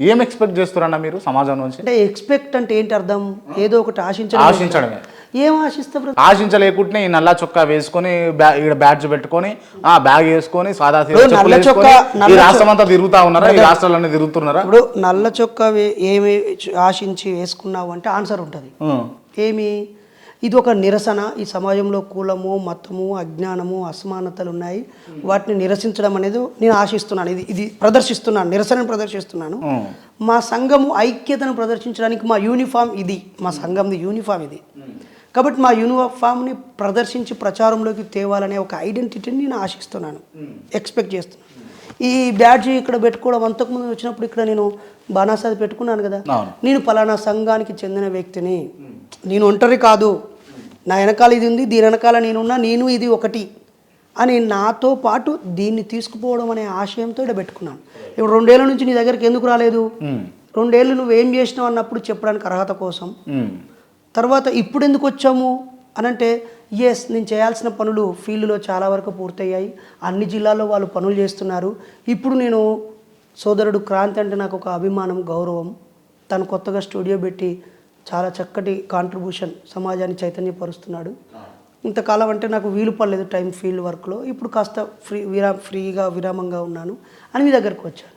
ఏం ఎక్స్పెక్ట్ చేస్తారన్న మీరు సమాజం నుంచి? అంటే ఎక్స్పెక్ట్ అంటే ఏంటి అర్థం? ఏదో ఒకటి ఆశించడమే. ఏం ఆశిస్తాం? ఆశించలేకుంటే ఈ నల్ల చొక్కా వేసుకొని ఇక్కడ బ్యాడ్జ్ పెట్టుకొని బ్యాగ్ వేసుకొని సాదా నల్ల చొక్కా ఈ రాష్ట్రం అంతా తిరుగుతా ఉన్నారా? ఈ రాష్ట్రాలన్నీ తిరుగుతున్నారా? ఇప్పుడు నల్ల చొక్కా ఏమి ఆశించి వేసుకున్నావు అంటే ఆన్సర్ ఉంటుంది. ఏమి? ఇది ఒక నిరసన. ఈ సమాజంలో కులము, మతము, అజ్ఞానము, అసమానతలు ఉన్నాయి. వాటిని నిరసించడం అనేది నేను ఆశిస్తున్నాను. ఇది ప్రదర్శిస్తున్నాను, నిరసనను ప్రదర్శిస్తున్నాను. మా సంఘము ఐక్యతను ప్రదర్శించడానికి మా యూనిఫామ్ ఇది, మా సంఘంది యూనిఫామ్ ఇది. కాబట్టి మా యూనిఫామ్ని ప్రదర్శించి ప్రచారంలోకి తేవాలనే ఒక ఐడెంటిటీని నేను ఆశిస్తున్నాను, ఎక్స్పెక్ట్ చేస్తున్నాను. ఈ బ్యాడ్జ్ ఇక్కడ పెట్టుకోవడం, అంతకుముందు వచ్చినప్పుడు ఇక్కడ నేను బాణాసాది పెట్టుకున్నాను కదా, నేను పలానా సంఘానికి చెందిన వ్యక్తిని, నేను ఒంటరి కాదు, నా వెనకాల ఇది ఉంది, దీని వెనకాల నేనున్నా, నేను ఇది ఒకటి అని నాతో పాటు దీన్ని తీసుకుపోవడం అనే ఆశయంతో ఇక్కడ పెట్టుకున్నాను. ఇప్పుడు 2 ఏళ్ళ నుంచి నీ దగ్గరికి ఎందుకు రాలేదు? 2 ఏళ్ళు నువ్వేం చేసినావు అన్నప్పుడు చెప్పడానికి అర్హత కోసం. తర్వాత ఇప్పుడు ఎందుకు వచ్చాము అని అంటే, ఎస్ నేను చేయాల్సిన పనులు ఫీల్డ్లో చాలా వరకు పూర్తయ్యాయి, అన్ని జిల్లాల్లో వాళ్ళు పనులు చేస్తున్నారు. ఇప్పుడు నేను సోదరుడు క్రాంతి అంటే నాకు ఒక అభిమానం, గౌరవం. తను కొత్తగా స్టూడియో పెట్టి చాలా చక్కటి కాంట్రిబ్యూషన్ సమాజాన్ని చైతన్యపరుస్తున్నాడు. ఇంతకాలం అంటే నాకు వీలు పడలేదు టైం ఫీల్డ్ వర్క్లో. ఇప్పుడు కాస్త ఫ్రీగా విరామంగా ఉన్నాను అని మీ దగ్గరకు వచ్చాను.